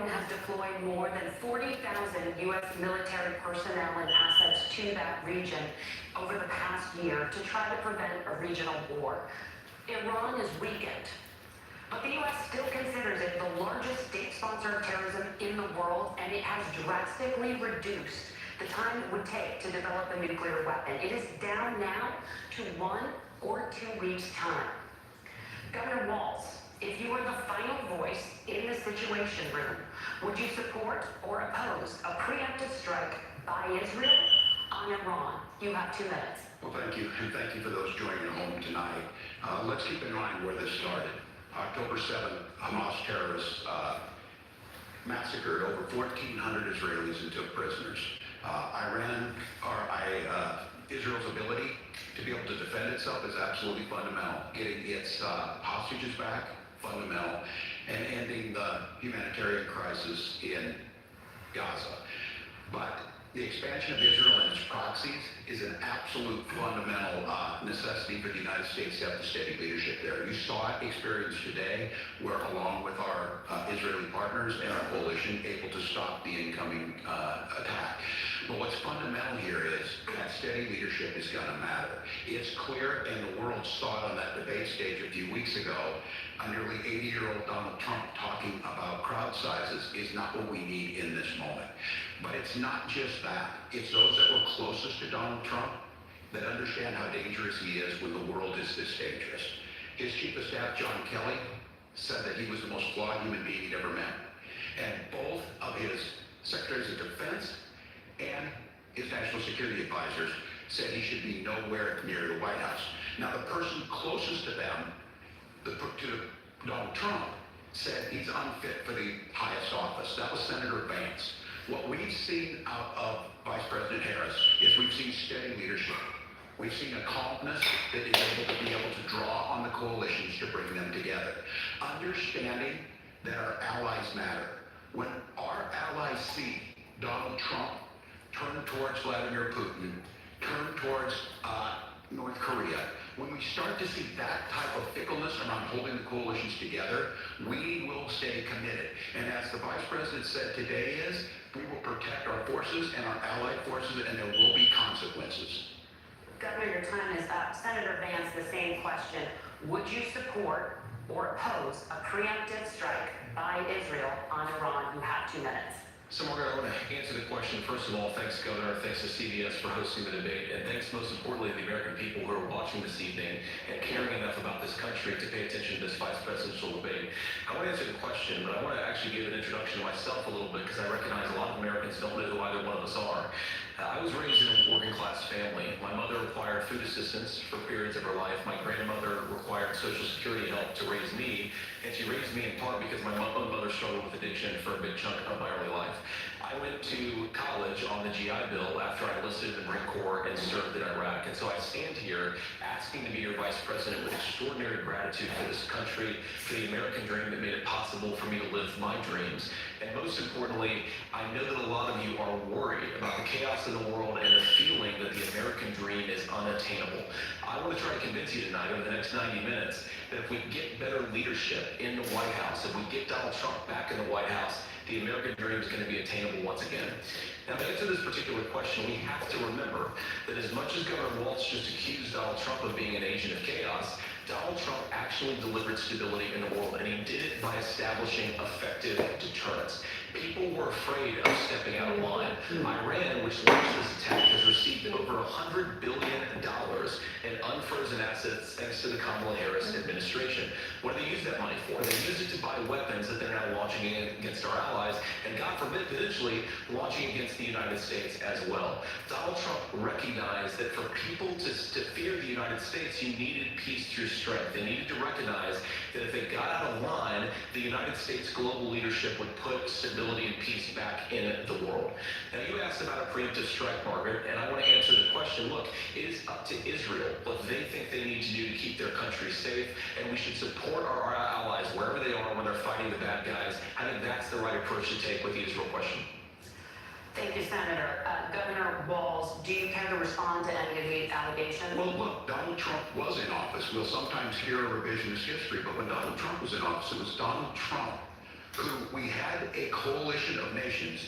Iran has deployed more than 40,000 U.S. military personnel and assets to that region over the past year to try to prevent a regional war. Iran is weakened, but the U.S. still considers it the largest state sponsor of terrorism in the world, and it has drastically reduced the time it would take to develop a nuclear weapon. It is down now to 1 or 2 weeks' time. Governor Walz, if you were the final voice in the Situation Room, would you support or oppose a preemptive strike by Israel on Iran? You have 2 minutes. Well, thank you, and thank you for those joining at home tonight. Let's keep in mind where this started. October 7th, Hamas terrorists massacred over 1,400 Israelis and took prisoners. Israel's ability to be able to defend itself is absolutely fundamental. Getting its hostages back, fundamental, and ending the humanitarian crisis in Gaza. But the expansion of Israel and its proxies is an absolute fundamental necessity for the United States to have the steady leadership there. You saw it experienced today, where along with our Israeli partners and our coalition, able to stop the incoming attack. But what's fundamental here is that steady leadership is going to matter. It's clear, and the world saw it on that debate stage a few weeks ago, a nearly 80-year-old Donald Trump talking about crowd sizes is not what we need in this moment. But it's not just that. It's those that were closest to Donald Trump that understand how dangerous he is when the world is this dangerous. His chief of staff, John Kelly, said that he was the most flawed human being he'd ever met. And both of his secretaries of defense and his national security advisors said he should be nowhere near the White House. Now, the person closest to them, to Donald Trump, said he's unfit for the highest office. That was Senator Vance. What we've seen out of Vice President Harris is we've seen steady leadership. We've seen a calmness that is able to draw on the coalitions to bring them together. Understanding that our allies matter. When our allies see Donald Trump turn towards Vladimir Putin, turn towards North Korea, when we start to see that type of fickleness around holding the coalitions together, we will stay committed. And as the Vice President said today we will protect our forces and our allied forces, and there will be consequences. Governor, your time is up. Senator Vance, the same question. Would you support or oppose a preemptive strike by Israel on Iran? You have 2 minutes. So, Margaret, I want to answer the question. First of all, thanks, Governor. Thanks to CBS for hosting the debate. And thanks, most importantly, to the American people who are watching this evening and caring enough about this country to pay attention to this vice presidential debate. I want to answer the question, but I want to actually give an introduction to myself a little bit, because I recognize a lot of Americans don't know who either one of us are. I was raised in a working-class family. My mother required food assistance for periods of her life. My grandmother required Social Security help to raise me, and she raised me in part because my own mother struggled with addiction for a big chunk of my early life. I went to college on the GI Bill after I enlisted in the Marine Corps and served in Iraq. And so I stand here asking to be your vice president with extraordinary gratitude for this country, for the American dream that made it possible for me to live my dreams. And most importantly, I know that a lot of you are worried about the chaos in the world and the feeling that the American dream is unattainable. I want to try to convince you tonight over the next 90 minutes that if we get better leadership in the White House, if we get Donald Trump back in the White House, the American dream is going to be attainable once again. Now, to answer this particular question, we have to remember that as much as Governor Walz just accused Donald Trump of being an agent of chaos, Donald Trump actually delivered stability in the world, and he did it by establishing effective deterrence. People were afraid of stepping out of line. Iran, which launched this attack, has received over $100 billion in unfrozen assets thanks to the Kamala Harris administration. What do they use that money for? They use it to buy weapons that they're now launching against our allies, and God forbid, potentially launching against the United States as well. Donald Trump recognized that for people to fear the United States, you needed peace through strength. They needed to recognize that if they got out of line, the United States global leadership would put stability and peace back in the world. Now, you asked about a preemptive strike, Margaret, and I want to answer the question. Look, it is up to Israel what they think they need to do to keep their country safe, and we should support our allies wherever they are when they're fighting the bad guys. I think that's the right approach to take with the Israel question. Thank you, Senator. Governor Walz, do you care to respond to any of these allegations? Well, look, Donald Trump was in office. We'll sometimes hear a revisionist history, but when Donald Trump was in office, it was Donald Trump who we had a coalition of nations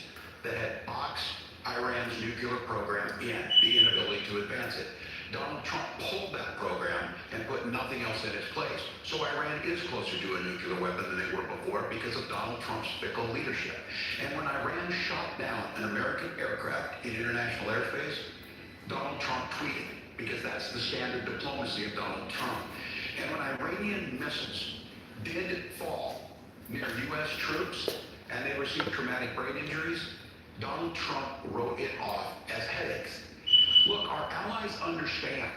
that had boxed Iran's nuclear program in, the inability to advance it. Donald Trump pulled that program and put nothing else in its place. So Iran is closer to a nuclear weapon than they were before because of Donald Trump's fickle leadership. And when Iran shot down an American aircraft in international airspace, Donald Trump tweeted, because that's the standard diplomacy of Donald Trump. And when Iranian missiles did fall near U.S. troops and they received traumatic brain injuries, Donald Trump wrote it off as headaches. Look, our allies understand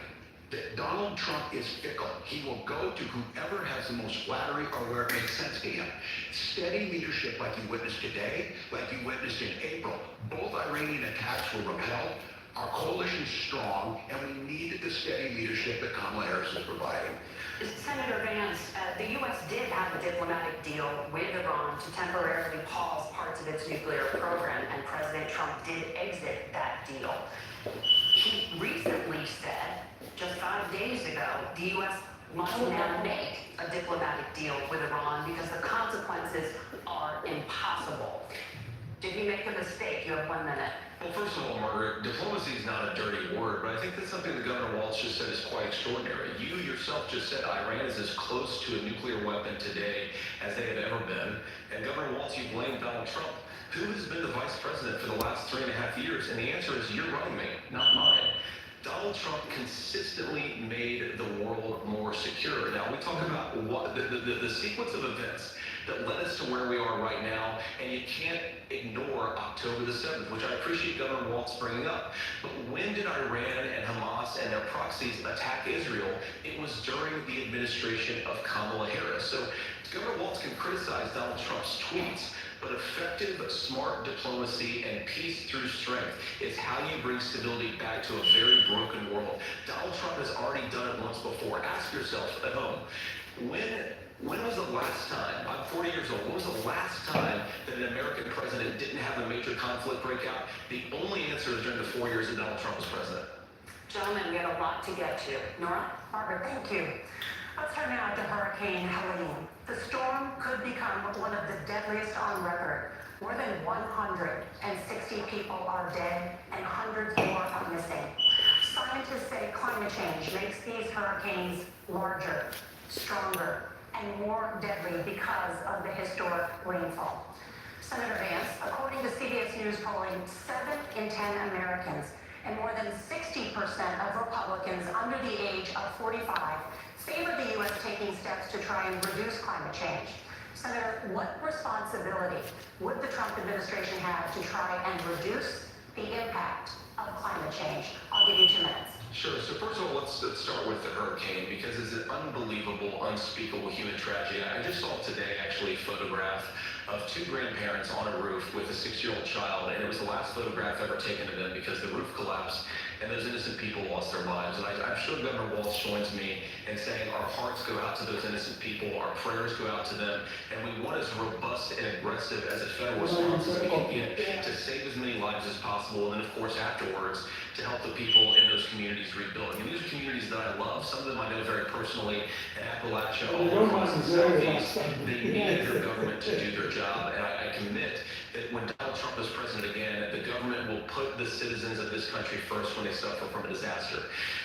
that Donald Trump is fickle. He will go to whoever has the most flattery or where it makes sense to him. Steady leadership like you witnessed today, like you witnessed in April. Both Iranian attacks were repelled. Our coalition's strong, and we need the steady leadership that Kamala Harris is providing. Senator Vance, the U.S. did have a diplomatic deal with Iran to temporarily pause parts of its nuclear program, and President Trump did exit that deal. He recently said, just 5 days ago, the U.S. must now make a diplomatic deal with Iran because the consequences are impossible. Did he make a mistake? You have 1 minute. Well, first of all, Margaret, diplomacy is not a dirty word, but I think that's something that Governor Walz just said is quite extraordinary. You yourself just said Iran is as close to a nuclear weapon today as they have ever been. And Governor Walz, you blame Donald Trump. Who has been the vice president for the last 3.5 years? And the answer is your running mate, not mine. Donald Trump consistently made the world more secure. Now, we talk about what the sequence of events that led us to where we are right now, and you can't ignore October the 7th, which I appreciate Governor Walz bringing up. But when did Iran and Hamas and their proxies attack Israel? It was during the administration of Kamala Harris. So Governor Walz can criticize Donald Trump's tweets, but effective, smart diplomacy and peace through strength is how you bring stability back to a very broken world. Donald Trump has already done it once before. Ask yourself at home, when was the last time, I'm 40 years old, when was the last time that an American president didn't have a major conflict break out? The only answer is during the 4 years that Donald Trump was president. Gentlemen, we have a lot to get to. Nora? Margaret, thank you. Let's turn now to Hurricane Helene. The storm could become one of the deadliest on record. More than 160 people are dead and hundreds more are missing. Scientists say climate change makes these hurricanes larger, stronger, and more deadly because of the historic rainfall. Senator Vance, according to CBS News polling, 7 in 10 Americans and more than 60% of Republicans under the age of 45 favor the U.S. taking steps to try and reduce climate change. Senator, what responsibility would the Trump administration have to try and reduce the impact of climate change? I'll give you 2 minutes. Sure. So first of all, let's start with the hurricane because it's an unbelievable, unspeakable human tragedy. I just saw today actually a photograph of 2 grandparents on a roof with a 6-year-old child, and it was the last photograph ever taken of them because the roof collapsed and those innocent people lost their lives. And I'm sure Governor Walz joins me in saying our hearts go out to those innocent people, our prayers go out to them, and we want as robust and aggressive as a federal response as we can get to save as many lives as possible, and then of course afterwards to help the people in those communities rebuild. I mean, these are communities that I love. Some of them I know very personally in Appalachia, all across the Southeast. They need their government to do their job, and I commit that when Donald Trump is president again, the government will put the citizens of this country first when they suffer from a disaster.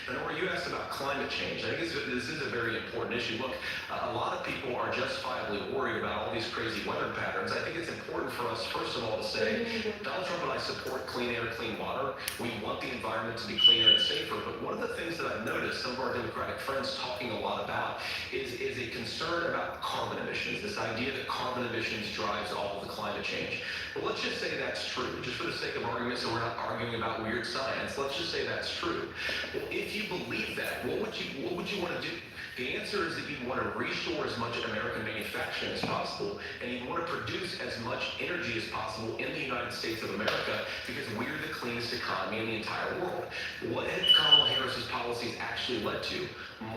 And Nora, you asked about climate change. I think this is a very important issue. Look, a lot of people are justifiably worried about all these crazy weather patterns. I think it's important for us, first of all, to say Donald Trump and I support clean air, clean water. We want the environment to be cleaner and safer. But one of the things that I've noticed some of our Democratic friends talking a lot about is a concern about carbon emissions, this idea that carbon emissions drives all of the climate change. But let's just say that's true, just for the sake of argument, so we're not arguing about weird science. Let's just say that's true. Well, if you believe that, what would you want to do? The answer is that you want to restore as much American manufacturing as possible, and you want to produce as much energy as possible in the United States of America because we're the cleanest economy in the entire world. What have Kamala Harris's policies actually led to?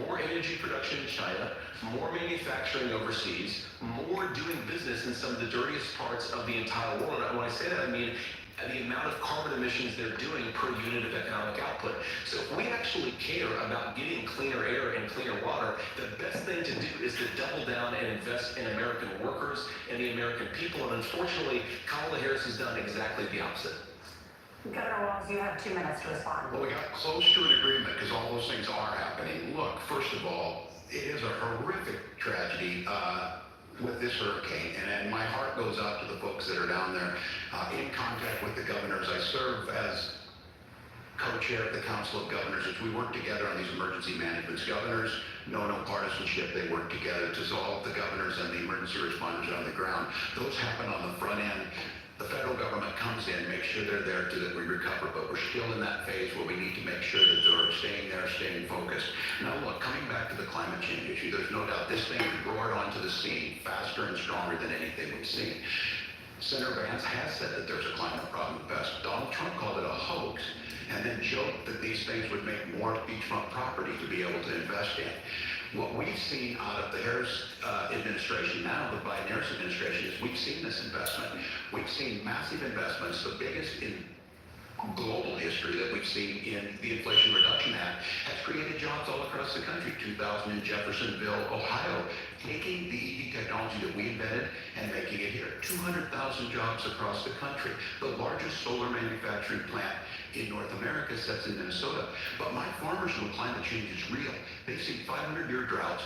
More energy production in China, more manufacturing overseas, more doing business in some of the dirtiest parts of the entire world. And when I say that, I mean the amount of carbon emissions they're doing per unit of economic output. So if we actually care about getting cleaner air and cleaner water, the best thing to do is to double down and invest in American workers and the American people. And unfortunately, Kamala Harris has done exactly the opposite. Governor Walz, you have 2 minutes to respond. Well, we got close to an agreement because all those things are happening. Look, first of all, it is a horrific tragedy with this hurricane, and my heart goes out to the folks that are down there in contact with the governors. I serve as co-chair of the Council of Governors as we work together on these emergency managements. Governors know no partisanship. They work together to solve the governors and the emergency responders on the ground. Those happen on the front end. The federal government comes in, makes sure they're there so that we recover, but we're still in that phase where we need to make sure that they're staying there, staying focused. Now look, coming back to the climate change issue, there's no doubt this thing roared onto the scene faster and stronger than anything we've seen. Senator Vance has said that there's a climate problem. Donald Trump called it a hoax and then joked that these things would make more beachfront property to be able to invest in. What we've seen out of the Harris administration now, the Biden-Harris administration, is we've seen this investment. We've seen massive investments, the biggest in global history that we've seen in the Inflation Reduction Act, has created jobs all across the country. 2,000 in Jeffersonville, Ohio, taking the EV technology that we invented and making it here. 200,000 jobs across the country. The largest solar manufacturing plant in North America sits in Minnesota. But my farmers know climate change is real. They've seen 500-year droughts,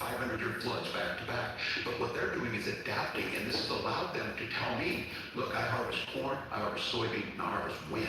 500-year floods back to back. But what they're doing is adapting, and this has allowed them to tell me, look, I harvest corn, I harvest soybean, and I harvest wind.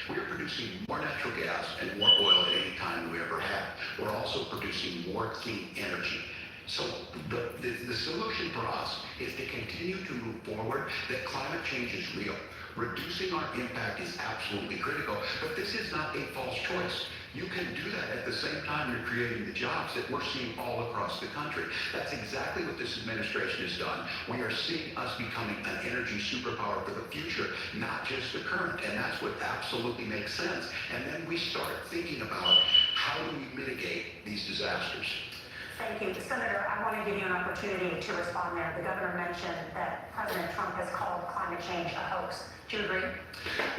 We're producing more natural gas and more oil at any time than we ever have. We're also producing more clean energy. So the solution for us is to continue to move forward, that climate change is real. Reducing our impact is absolutely critical, but this is not a false choice. You can do that at the same time you're creating the jobs that we're seeing all across the country. That's exactly what this administration has done. We are seeing us becoming an energy superpower for the future, not just the current, and that's what absolutely makes sense. And then we start thinking about how do we mitigate these disasters. Thank you. Senator, I want to give you an opportunity to respond there. The governor mentioned that President Trump has called climate change a hoax. Do you agree?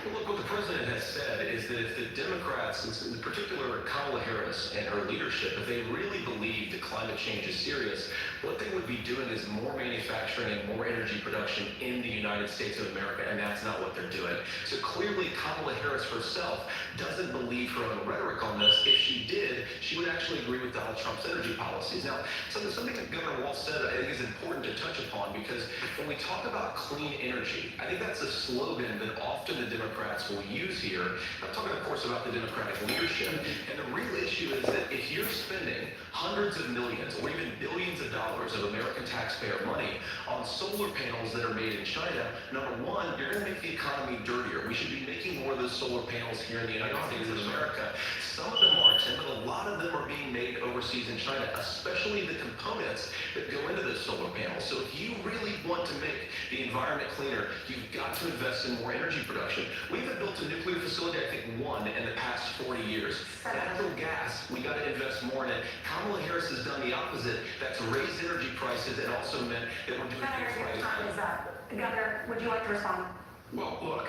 Well, look, what the president has said is that if the Democrats, in particular Kamala Harris and her leadership, if they really believe that climate change is serious, what they would be doing is more manufacturing and more energy production in the United States of America, and that's not what they're doing. So clearly Kamala Harris herself doesn't believe her own rhetoric on this. If she did, she would actually agree with Donald Trump's energy policies. Now, something that Governor Walz said I think is important to touch upon, because when we talk about clean energy, I think that's a slogan that often the Democrats will use here. I'm talking, of course, about the Democratic leadership. And the real issue is that if you're spending hundreds of millions or even billions of dollars of American taxpayer money on solar panels that are made in China, number one, you're going to make the economy dirtier. We should be making more of those solar panels here in the United States of America. Some of them are, Tim, but a lot of them are being made overseas in China, especially the components that go into those solar panels. So if you really want to make the environment cleaner, you've got to invest in more energy production. We haven't built a nuclear facility, I think, one in the past 40 years. Natural gas, we got to invest more in it. Kamala Harris has done the opposite. That's raised energy prices and also meant that we're doing Governor, things your like time is up. Governor, would you like to respond? Well, look,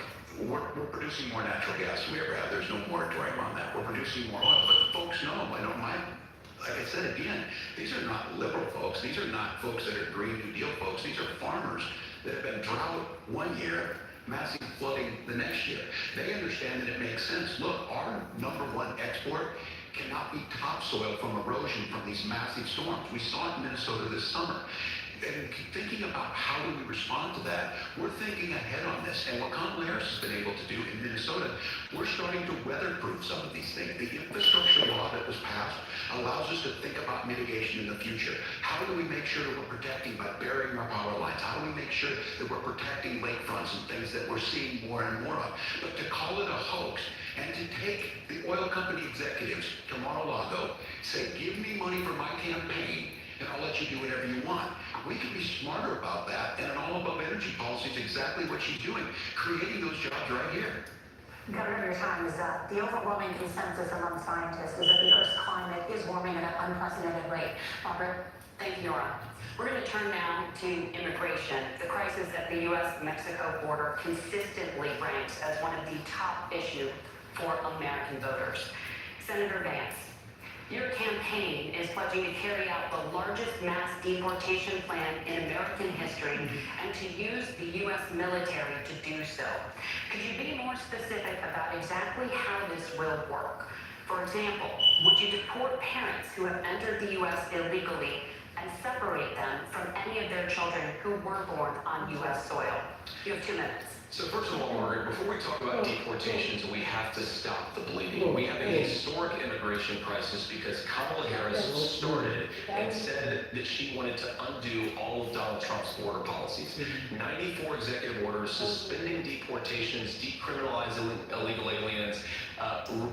we're producing more natural gas than we ever have. There's no moratorium on that. We're producing more oil. But folks know, like I said again, these are not liberal folks. These are not folks that are Green New Deal folks. These are farmers that have been drought one year, massive flooding the next year. They understand that it makes sense. Look, our number one export cannot be topsoil from erosion from these massive storms. We saw it in Minnesota this summer. And thinking about how do we respond to that, we're thinking ahead on this. And what Kamala Harris has been able to do in Minnesota, we're starting to weatherproof some of these things. The infrastructure law that was passed allows us to think about mitigation in the future. How do we make sure that we're protecting by burying our power lines? How do we make sure that we're protecting lakefronts and things that we're seeing more and more of? But to call it a hoax and to take the oil company executives to Mar-a-Lago, say, give me money for my campaign, and I'll let you do whatever you want. We can be smarter about that, and an all-above energy policy is exactly what she's doing, creating those jobs right here. Governor, your time is up. The overwhelming consensus among scientists is that the Earth's climate is warming at an unprecedented rate. Margaret? Thank you, Nora. We're going to turn now to immigration. The crisis at the U.S.-Mexico border consistently ranks as one of the top issues for American voters. Senator Vance, your campaign is pledging to carry out the largest mass deportation plan in American history and to use the U.S. military to do so. Could you be more specific about exactly how this will work? For example, would you deport parents who have entered the U.S. illegally and separate them from any of their children who were born on U.S. soil? You have 2 minutes. So first of all, Margaret, before we talk about deportations, we have to stop the bleeding. We have a historic immigration crisis because Kamala Harris started and said that she wanted to undo all of Donald Trump's border policies. 94 executive orders suspending deportations, decriminalizing illegal aliens,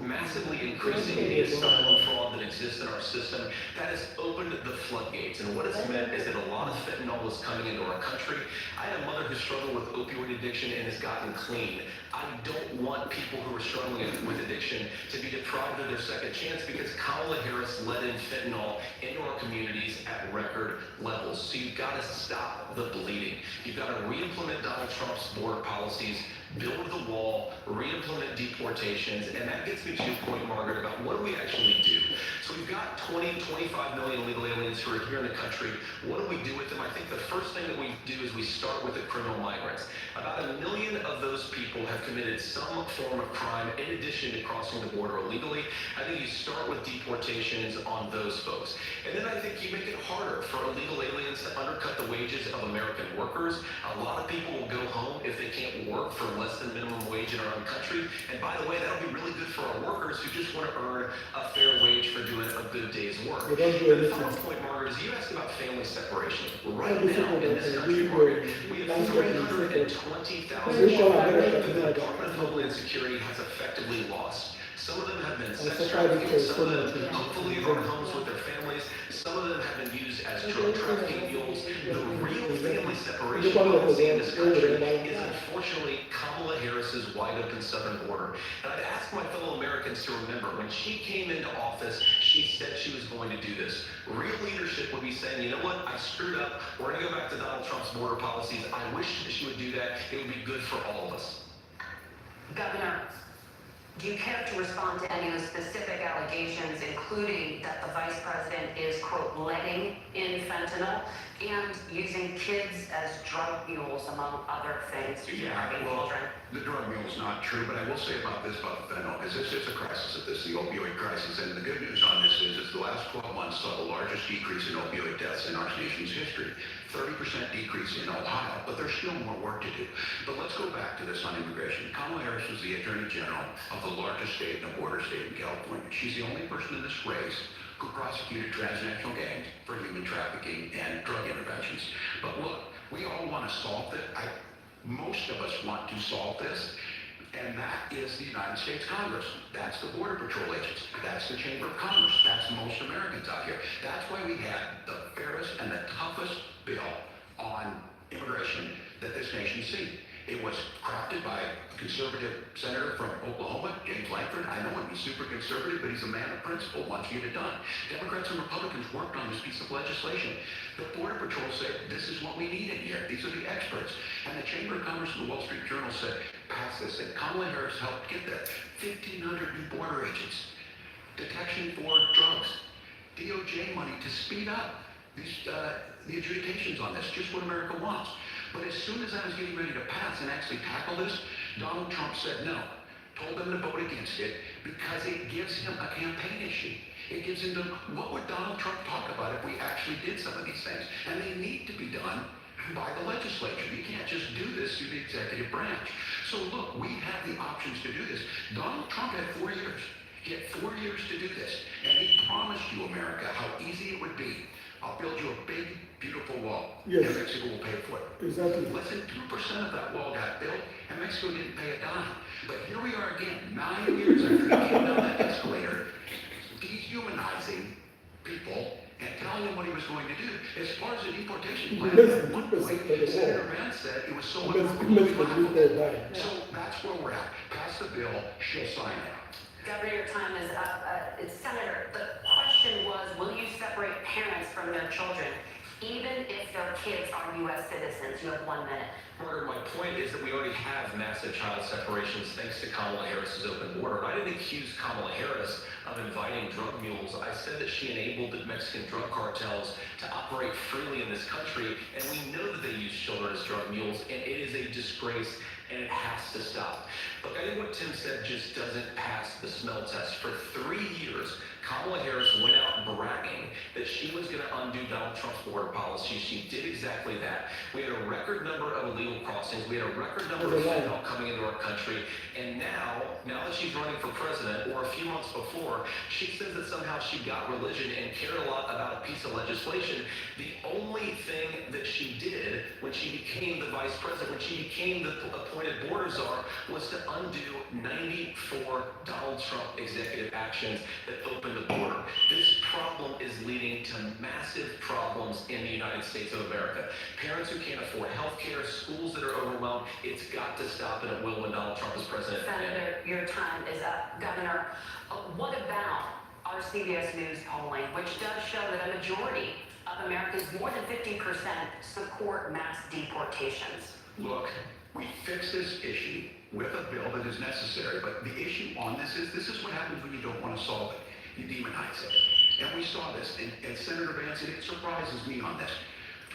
massively increasing the asylum fraud that exists in our system. That has opened the floodgates. And what it's meant is that a lot of fentanyl is coming into our country. I had a mother who struggled with opioid addiction and has gotten clean. I don't want people who are struggling with addiction to be deprived of their second chance because Kamala Harris let in fentanyl into our communities at record levels. So you've got to stop the bleeding. You've got to re-implement Donald Trump's border policies, build the wall, re-implement deportations, and that gets me to your point, Margaret, about what do we actually do? So we've got 20, 25 million illegal aliens who are here in the country. What do we do with them? I think the first thing that we do is we start with the criminal migrants. About 1 million of those people have committed some form of crime in addition to crossing the border illegally. I think you start with deportations on those folks. And then I think you make it harder for illegal aliens to undercut the wages of American workers. A lot of people will go home if they can't work for less than minimum wage in our own country. And by the way, that'll be really good for our workers who just want to earn a fair wage for doing a good day's work. And the final point, Margaret, is you asked about family separation. Right now in this country, Margaret, we have 320,000 children that the Department of Homeland Security has effectively lost. Some of them have been sex trafficking, some of them hopefully are in homes with their families, some of them have been used as drug trafficking mules. The real family separation policy in this country is unfortunately Kamala Harris's wide open southern border. And I'd ask my fellow Americans to remember, when she came into office, she said she was going to do this. Real leadership would be saying, you know what, I screwed up, we're going to go back to Donald Trump's border policies. I wish that she would do that. It would be good for all of us. Governor, do you care to respond to any of the specific allegations, including that the vice president is, quote, letting in fentanyl and using kids as drug mules, among other things, targeting children? The drug mule is not true, but I will say about this, about the fentanyl, is this is a crisis of this, the opioid crisis. And the good news on this is the last 12 months saw the largest decrease in opioid deaths in our nation's history. 30% decrease in Ohio, but there's still more work to do. But let's go back to this on immigration. Kamala Harris was the Attorney General of the largest state and a border state in California. She's the only person in this race who prosecuted transnational gangs for human trafficking and drug interventions. But look, we all want to solve this. Most of us want to solve this, and that is the United States Congress. That's the Border Patrol agents. That's the Chamber of Commerce. That's most Americans out here. That's why we had the fairest and the toughest bill on immigration that this nation's seen. It was crafted by a conservative senator from Oklahoma, James Lankford. I know him, he's super conservative, but he's a man of principle, wants to get it done. Democrats and Republicans worked on this piece of legislation. The Border Patrol said, this is what we need in here. These are the experts. And the Chamber of Commerce and the Wall Street Journal said, pass this. And Kamala Harris helped get that. 1,500 new border agents. Detection for drugs. DOJ money to speed up the adjudications on this, just what America wants. But as soon as I was getting ready to pass and actually tackle this, Donald Trump said no. Told them to vote against it because it gives him a campaign issue. It gives him what would Donald Trump talk about if we actually did some of these things? And they need to be done by the legislature. You can't just do this through the executive branch. So look, we have the options to do this. Donald Trump had 4 years. He had 4 years to do this. And he promised you, America, how easy it would be. I'll build you a big, beautiful wall. Yes. And Mexico will pay for it. Exactly. Less than 2% of that wall got built, and Mexico didn't pay a dime. But here we are again, 9 years after he came down that escalator, dehumanizing people and telling them what he was going to do. As far as the deportation plan, at one point, Senator Vance said it was so unbelievable. So that's where we're at. Pass the bill, she'll sign it. Governor, your time is up. Senator, the question question was, will you separate parents from their children, even if their kids are U.S. citizens? You have 1 minute. Margaret, my point is that we already have massive child separations thanks to Kamala Harris's open border. I didn't accuse Kamala Harris of inviting drug mules. I said that she enabled the Mexican drug cartels to operate freely in this country, and we know that they use children as drug mules, and it is a disgrace, and it has to stop. Look, I think what Tim said just doesn't pass the smell test. For 3 years, Kamala Harris went out bragging that she was going to undo Donald Trump's border policy. She did exactly that. We had a record number of illegal crossings. We had a record number of fentanyl coming into our country. And now that she's running for president, or a few months before, she says that somehow she got religion and cared a lot about a piece of legislation. The only thing that she did when she became the vice president, when she became the appointed border czar, was to undo 94 Donald Trump executive actions that opened the border. This problem is leading to massive problems in the United States of America. Parents who can't afford health care, schools that are overwhelmed. It's got to stop, and it will when Donald Trump is president. Senator, your time is up. Governor, what about our CBS News polling, which does show that a majority of Americans, more than 50%, support mass deportations? Look, we fix this issue with a bill that is necessary, but the issue on this is what happens when you don't want to solve it. You demonize it. And we saw this, and Senator Vance, and it surprises me on this,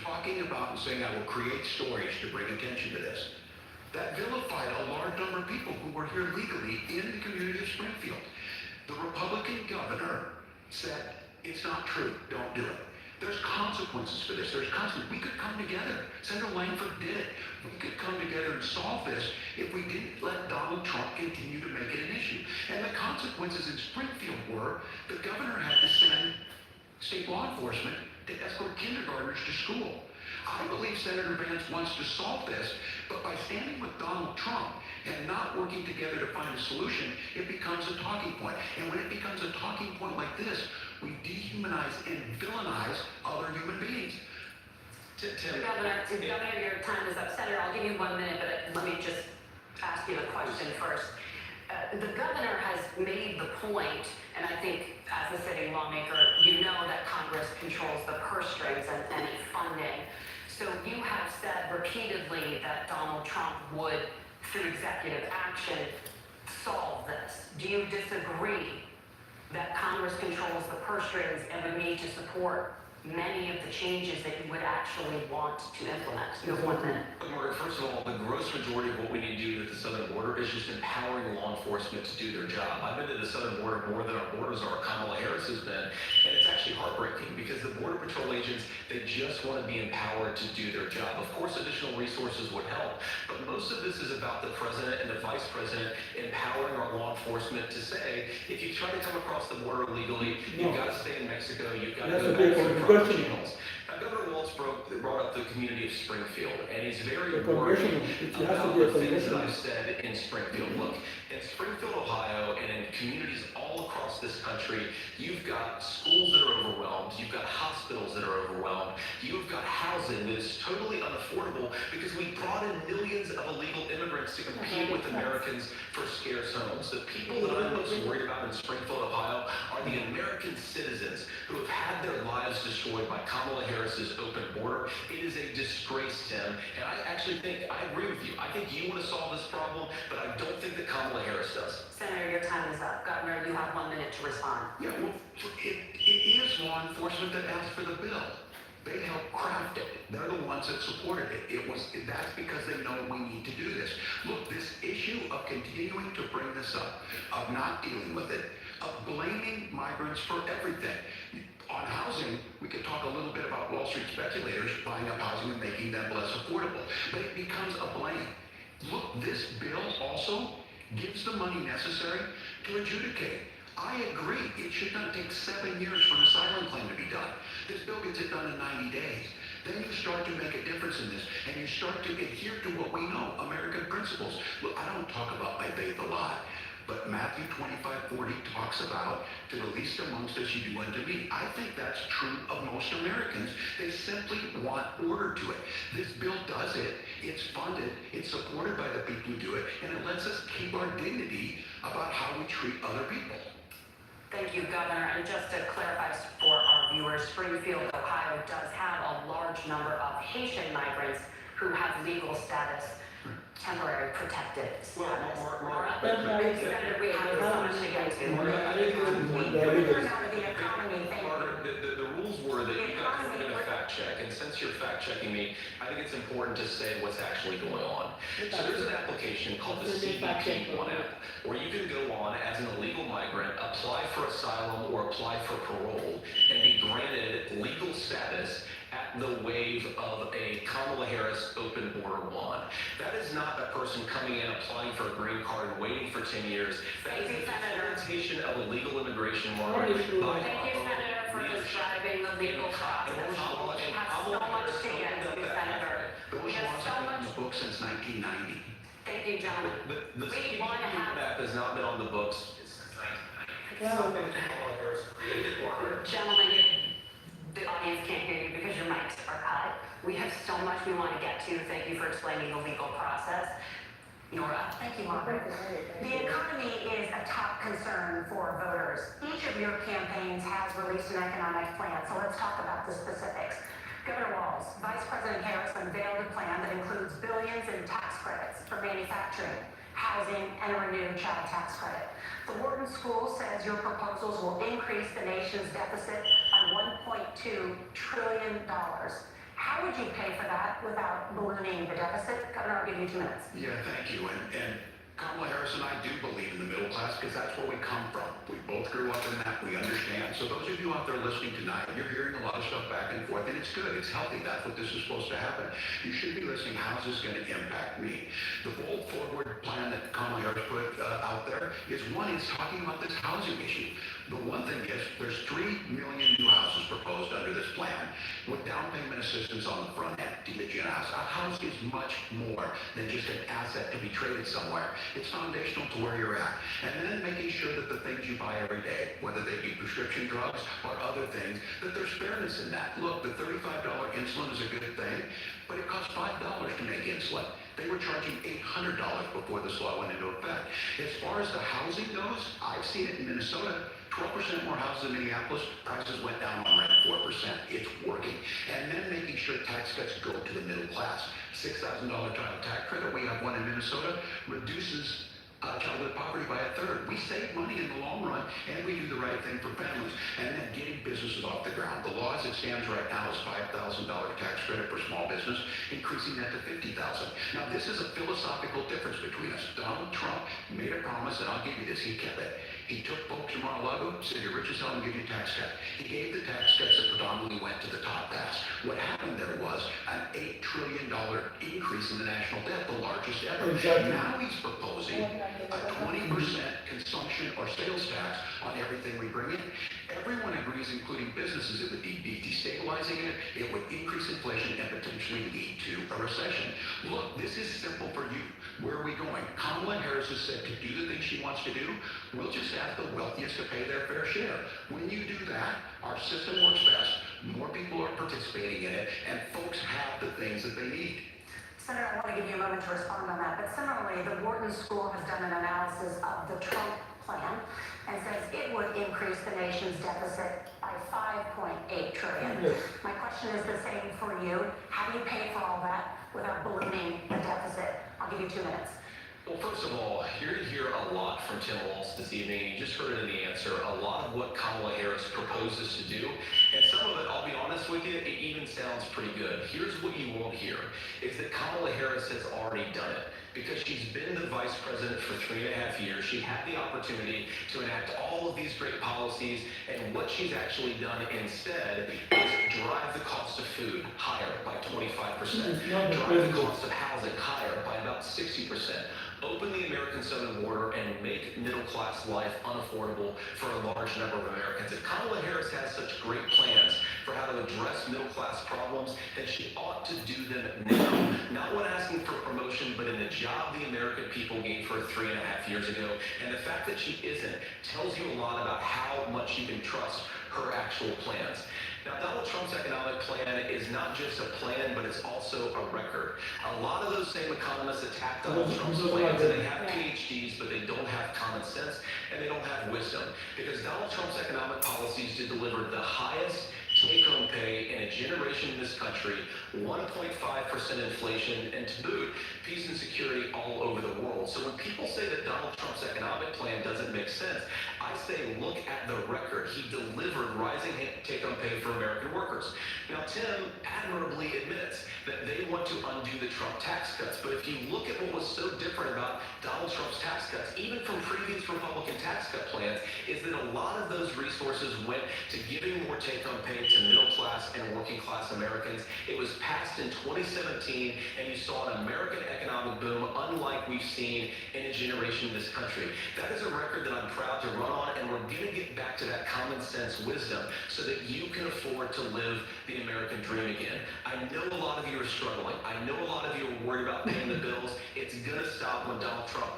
talking about and saying, I will create stories to bring attention to this. That vilified a large number of people who were here legally in the community of Springfield. The Republican governor said, it's not true, don't do it. There's consequences for this. There's consequences. We could come together. Senator Langford did it. We could come together and solve this if we didn't let Donald Trump continue to make it an issue. And the consequences in Springfield were the governor had to send state law enforcement to escort kindergartners to school. I believe Senator Vance wants to solve this, but by standing with Donald Trump and not working together to find a solution, it becomes a talking point. And when it becomes a talking point like this, we dehumanize and villainize other human beings. Governor, your time is up. Senator, I'll give you 1 minute, but let me just ask you the question first. The governor has made the point, and I think as a sitting lawmaker, you know that Congress controls the purse strings and any funding. So you have said repeatedly that Donald Trump would, through executive action, solve this. Do you disagree that Congress controls the purse strings and would need to support many of the changes that you would actually want to implement? You have 1 minute. Margaret, first of all, the gross majority of what we need to do at the southern border is just empowering law enforcement to do their job. I've been to the southern border more than our borders are. Kamala Harris has been, and it's actually heartbreaking because the Border Patrol agents, they just want to be empowered to do their job. Of course, additional resources would help, but most of this is about the president and the vice president empowering our law enforcement to say, if you try to come across the border illegally, you've got to stay in Mexico, you've got to go back to the proper channels. Now, Governor Walz brought up the community of Springfield, and he's very worried about the things that I've said in Springfield. Look, in Springfield, Ohio, and in communities all across this country, you've got schools that are overwhelmed, you've got hospitals that are overwhelmed, you've got housing that is totally unaffordable because we brought in millions of illegal immigrants to compete with Americans for scarce homes. The people that I'm most worried about in Springfield, Ohio, are the American citizens who have had their lives destroyed by Kamala Harris's open border. It is a disgrace, Tim, and I actually think, I agree with you. I think you want to solve this problem, but I don't think that Kamala Harris does. Senator, your time is up. Governor, you have 1 minute to respond. Yeah, well, it is law enforcement that asked for the bill. They helped craft it. They're the ones that supported it. That's because they know we need to do this. Look, this issue of continuing to bring this up, of not dealing with it, of blaming migrants for everything. On housing, we could talk a little bit about Wall Street speculators buying up housing and making them less affordable, but it becomes a blame. Look, this bill also gives the money necessary to adjudicate. I agree, it should not take 7 years for an asylum claim to be done. This bill gets it done in 90 days. Then you start to make a difference in this, and you start to adhere to what we know, American principles. Look, I don't talk about my faith a lot, but Matthew 25:40 talks about to the least amongst us you do unto me. I think that's true of most Americans. They simply want order to it. This bill does it. It's funded. It's supported by the people who do it, and it lets us keep our dignity about how we treat other people. Thank you, Governor. And just to clarify for our viewers, Springfield, Ohio does have a large number of Haitian migrants who have legal status, temporary protected status. Senator, we have so much to get to. Turn out of the economy, thank you. Margaret, the rules were that you guys were going to fact check, and since you're fact checking me, I think it's important to say what's actually going on. So there's an application called the CBP One app, where you can go on as an illegal migrant, apply for asylum or apply for parole, and be granted legal status at the wave of a Kamala Harris open border one. That is not a person coming in, applying for a green card, and waiting for 10 years. That is the implementation of illegal immigration, Margaret. Thank you, Senator, for describing the legal process. We have so much to get to, Senator. Those We have laws so have been on much. the books since 1990. Thank you, gentlemen. The We CBP want to have- app has not been on the books since 1990. It's something that Kamala Harris created, Margaret. Gentlemen, the audience can't hear you because your mics are cut. We have so much we want to get to. Thank you for explaining the legal process. Nora? Thank you, Margaret. The economy is a top concern for voters. Each of your campaigns has released an economic plan, so let's talk about the specifics. Governor Walz, Vice President Harris unveiled a plan that includes billions in tax credits for manufacturing, housing, and a renewed child tax credit. The Wharton School says your proposals will increase the nation's deficit by $1.2 trillion. How would you pay for that without ballooning the deficit? Governor, I'll give you 2 minutes. Yeah, thank you. And Kamala Harris and I do believe in the middle class because that's where we come from. We both grew up in that. We understand. So those of you out there listening tonight, you're hearing a lot of stuff back and forth, and it's good. It's healthy. That's what this is supposed to happen. You should be listening. How's this going to impact me? The bold forward plan that Kamala Harris put out there is one, it's talking about this housing issue. The one thing is there's 3 million new houses proposed under this plan with down payment assistance on the front end to get you a house. A house is much more than just an asset to be traded somewhere. It's foundational to where you're at. And then making sure that the things you buy every day, whether they be prescription drugs or other things, that there's fairness in that. Look, the $35 insulin is a good thing, but it costs $5 to make insulin. They were charging $800 before this law went into effect. As far as the housing goes, I've seen it in Minnesota. 12% more houses in Minneapolis, prices went down on rent 4%. It's working. And then making sure tax cuts go to the middle class. $6,000 child tax credit, we have one in Minnesota, reduces childhood poverty by a third. We save money in the long run, and we do the right thing for families. And then getting businesses off the ground. The law as it stands right now is $5,000 tax credit for small business, increasing that to $50,000. Now, this is a philosophical difference between us. Donald Trump made a promise, and I'll give you this, he kept it. He took folks from Mar-a-Lago, said you're rich as hell and give you a tax cut. He gave the tax cuts that predominantly went to the top pass. What happened there was an $8 trillion increase in the national debt, the largest ever. Exactly. Now he's proposing a 20% consumption or sales tax on everything we bring in. Everyone agrees, including businesses, it would be destabilizing it would increase inflation and potentially lead to a recession. Look, this is simple for you. Where are we going? Kamala Harris has said to do the things she wants to do, we'll just ask the wealthiest to pay their fair share. When you do that, our system works best, more people are participating in it, and folks have the things that they need. Senator, I want to give you a moment to respond on that, but similarly, the Wharton School has done an analysis of the Trump plan and says it would increase the nation's deficit by $5.8 trillion. Yes. My question is the same for you. How do you pay for all that without ballooning the deficit? I'll give you 2 minutes. Well, first of all, you're going to hear a lot from Tim Walz this evening. You just heard it in the answer. A lot of what Kamala Harris proposes to do, and some of it, I'll be honest with you, it even sounds pretty good. Here's what you won't hear, is that Kamala Harris has already done it. Because she's been the vice president for 3.5 years, she had the opportunity to enact all of these great policies, and what she's actually done instead is drive the cost of food higher by 25%, drive the cost of housing higher by about 60%, open the American southern border, and make middle-class life unaffordable for a large number of Americans. If Kamala Harris has such great plans for how to address middle-class problems, then she ought to do them now. Not when asking for promotion, but in the job the American people gave her 3.5 years ago. And the fact that she isn't tells you a lot about how much you can trust her actual plans. Now, Donald Trump's economic plan is not just a plan, but it's also a record. A lot of those same economists attack Donald Trump's plans, and they have PhDs, but they don't have common sense, and they don't have wisdom. Because Donald Trump's economic policies did deliver the highest take-home pay in a generation in this country, 1.5% inflation, and to boot, peace and security all over the world. So when people say that Donald Trump's economic plan doesn't make sense, I say look at the record. He delivered rising take-home pay for American workers. Now, Tim admirably admits that they want to undo the Trump tax cuts, but if you look at what was so different about Donald Trump's tax cuts, even from previous Republican tax cut plans, is that a lot of those resources went to giving more take-home pay to middle-class and working-class Americans. It was passed in 2017, and you saw an American economic boom unlike we've seen in a generation in this country. That is a record that I'm proud to run on, and we're going to get back to that common sense wisdom so that you can afford to live the American dream again. I know a lot of you are struggling. I know a lot of you are worried about paying the bills. It's going to stop when Donald Trump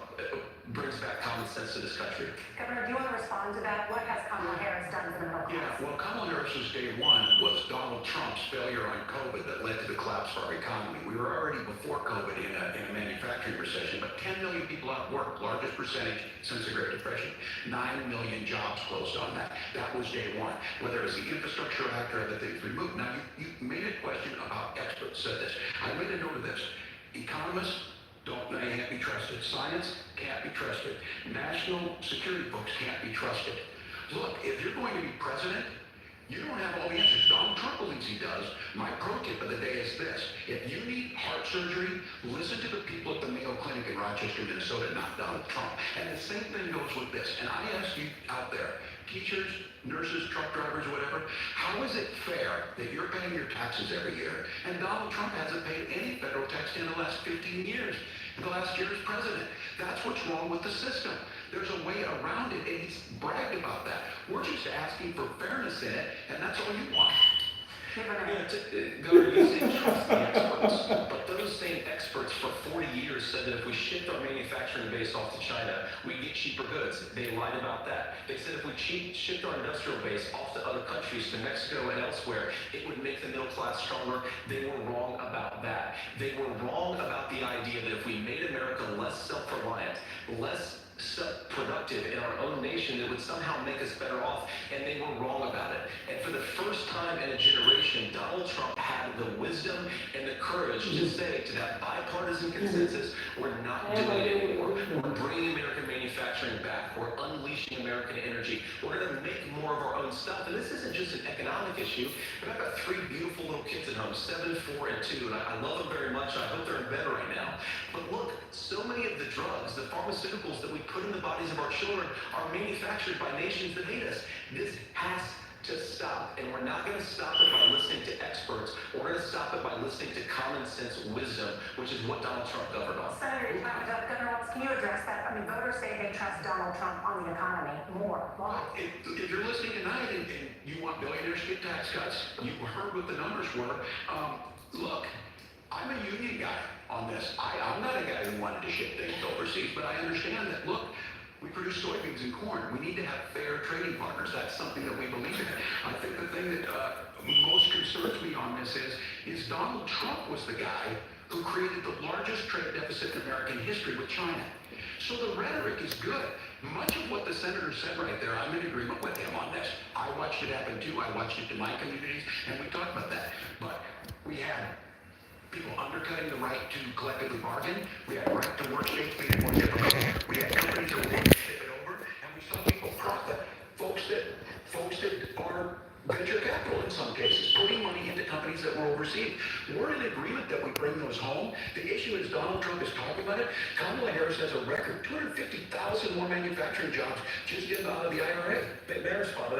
brings back common sense to this country. Governor, do you want to respond to that? What has Kamala Harris done for the middle class? Yeah, well, Kamala Harris's day one was Donald Trump's failure on COVID that led to the collapse of our economy. We were already before COVID in a manufacturing recession, but 10 million people out of work, largest percentage since the Great Depression. 9 million jobs closed on that. That was day one. Whether it was the Infrastructure Act or other things we moved. Now, you made a question about experts said this. I made a note of this. Economists they can't be trusted. Science can't be trusted. National security folks can't be trusted. Look, if you're going to be president, you don't have all the answers. Donald Trump believes he does. My pro tip of the day is this. If you need heart surgery, listen to the people at the Mayo Clinic in Rochester, Minnesota, not Donald Trump. And the same thing goes with this. And I ask you out there, teachers, nurses, truck drivers, whatever, how is it fair that you're paying your taxes every year and Donald Trump hasn't paid any federal tax in the last 15 years? The last year as president. That's what's wrong with the system. There's a way around it, and he's bragged about that. We're just asking for fairness in it, and that's all you want. Governor, you say trust the experts, but those same experts for 40 years said that if we shift our manufacturing base off to China, we get cheaper goods. They lied about that. They said if we shift our industrial base off to other countries, to Mexico and elsewhere, it would make the middle class stronger. They were wrong about that. They were wrong about the idea that if we made America less self-reliant, less productive in our own nation, it would somehow make us better off, and they were wrong about it. And for the first time in a generation, Donald Trump had the wisdom and the courage to say to that bipartisan consensus, we're not doing it anymore. We're bringing American manufacturing back. We're unleashing American energy. We're going to make more of our own stuff. And this isn't just an economic issue, but I've got 3 beautiful little kids at home, 7, 4, and 2, and I love them very much. I hope they're in bed right now. But look, so many of the drugs, the pharmaceuticals that we put in the bodies of our children are manufactured by nations that hate us. This has to stop, and we're not going to stop it by listening to experts. We're going to stop it by listening to common sense wisdom, which is what Donald Trump governed on. Senator, Governor Walz, can you address that? I mean, voters say they trust Donald Trump on the economy more. Why? If you're listening tonight and you want billionaires to get tax cuts, you heard what the numbers were. Look, I'm a union guy on this. I'm not a guy who wanted to ship things overseas, but I understand that, look, we produce soybeans and corn. We need to have fair trading partners. That's something that we believe in. I think the thing that most concerns me on this is Donald Trump was the guy who created the largest trade deficit in American history with China. So the rhetoric is good. Much of what the senator said right there, I'm in agreement with him on this. I watched it happen too. I watched it in my communities, and we talked about that. But we had people undercutting the right to collectively bargain. We had right to work states made it more difficult. We had companies that wanted to ship it over, and we saw people profit. Folks that are venture capital in some cases, putting money into companies that were overseas. We're in agreement that we bring those home. The issue is Donald Trump is talking about it. Kamala Harris has a record 250,000 more manufacturing jobs just getting out of the IRA. May I respond to that?